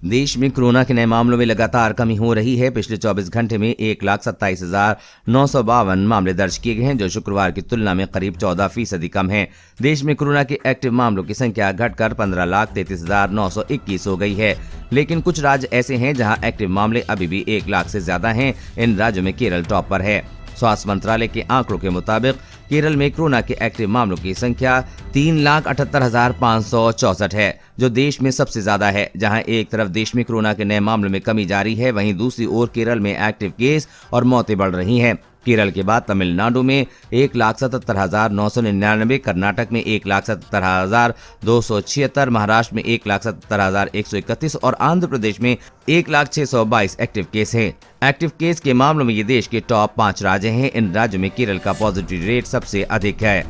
देश में कोरोना के नए मामलों में लगातार कमी हो रही है। पिछले 24 घंटे में 1,27,952 मामले दर्ज किए गए हैं, जो शुक्रवार की तुलना में करीब 14% कम है। देश में कोरोना के एक्टिव मामलों की संख्या घटकर 15,33,921 हो गई है। लेकिन कुछ राज्य ऐसे हैं जहां एक्टिव मामले अभी भी 1 लाख से ज्यादा हैं। इन राज्यों में केरल टॉप पर है। स्वास्थ्य मंत्रालय के आंकड़ों के मुताबिक केरल में कोरोना के एक्टिव मामलों की संख्या 3,78,564 है, जो देश में सबसे ज्यादा है। जहां एक तरफ देश में कोरोना के नए मामलों में कमी जारी है, वहीं दूसरी ओर केरल में एक्टिव केस और मौतें बढ़ रही हैं। केरल के बाद तमिलनाडु में 1,77,999, कर्नाटक में 1,77,276, महाराष्ट्र में 1,77,131 और आंध्र प्रदेश में 1,06,22 एक्टिव केस हैं। एक्टिव केस के मामलों में ये देश के टॉप 5 राज्य हैं। इन राज्यों में केरल का पॉजिटिव रेट सबसे अधिक है,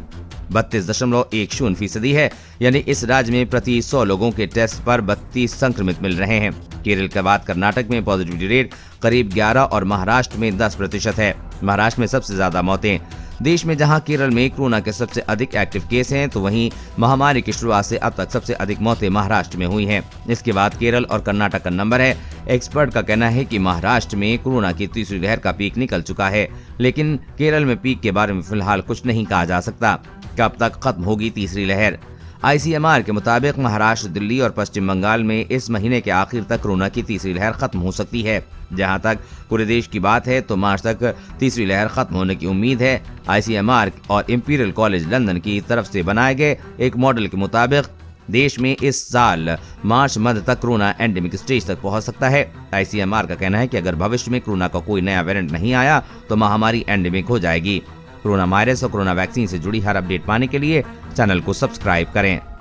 32.10% है। यानी इस राज्य में प्रति 100 लोगों के टेस्ट पर 32 संक्रमित मिल रहे हैं। केरल के बाद कर्नाटक में पॉजिटिविटी रेट करीब 11 और महाराष्ट्र में 10% है। महाराष्ट्र में सबसे ज्यादा मौतें। देश में जहां केरल में कोरोना के सबसे अधिक एक्टिव केस हैं, तो वहीं महामारी की शुरुआत से अब तक सबसे अधिक मौतें महाराष्ट्र में हुई हैं। इसके बाद केरल और कर्नाटक का नंबर है। एक्सपर्ट का कहना है कि महाराष्ट्र में कोरोना की तीसरी लहर का पीक निकल चुका है, लेकिन केरल में पीक के बारे में फिलहाल कुछ नहीं कहा जा सकता। कब तक खत्म होगी तीसरी लहर? ICMR के मुताबिक महाराष्ट्र, दिल्ली और पश्चिम बंगाल में इस महीने के आखिर तक कोरोना की तीसरी लहर खत्म हो सकती है। जहां तक पूरे देश की बात है तो मार्च तक तीसरी लहर खत्म होने की उम्मीद है। ICMR और इंपीरियल कॉलेज लंदन की तरफ से बनाए गए एक मॉडल के मुताबिक देश में इस साल मार्च मध्य तक कोरोना एंडेमिक स्टेज तक पहुंच सकता है। ICMR का कहना है कि अगर भविष्य में कोरोना का कोई नया वेरिएंट नहीं आया तो महामारी एंडेमिक हो जाएगी। कोरोना वायरस और कोरोना वैक्सीन से जुड़ी हर अपडेट पाने के लिए चैनल को सब्सक्राइब करें।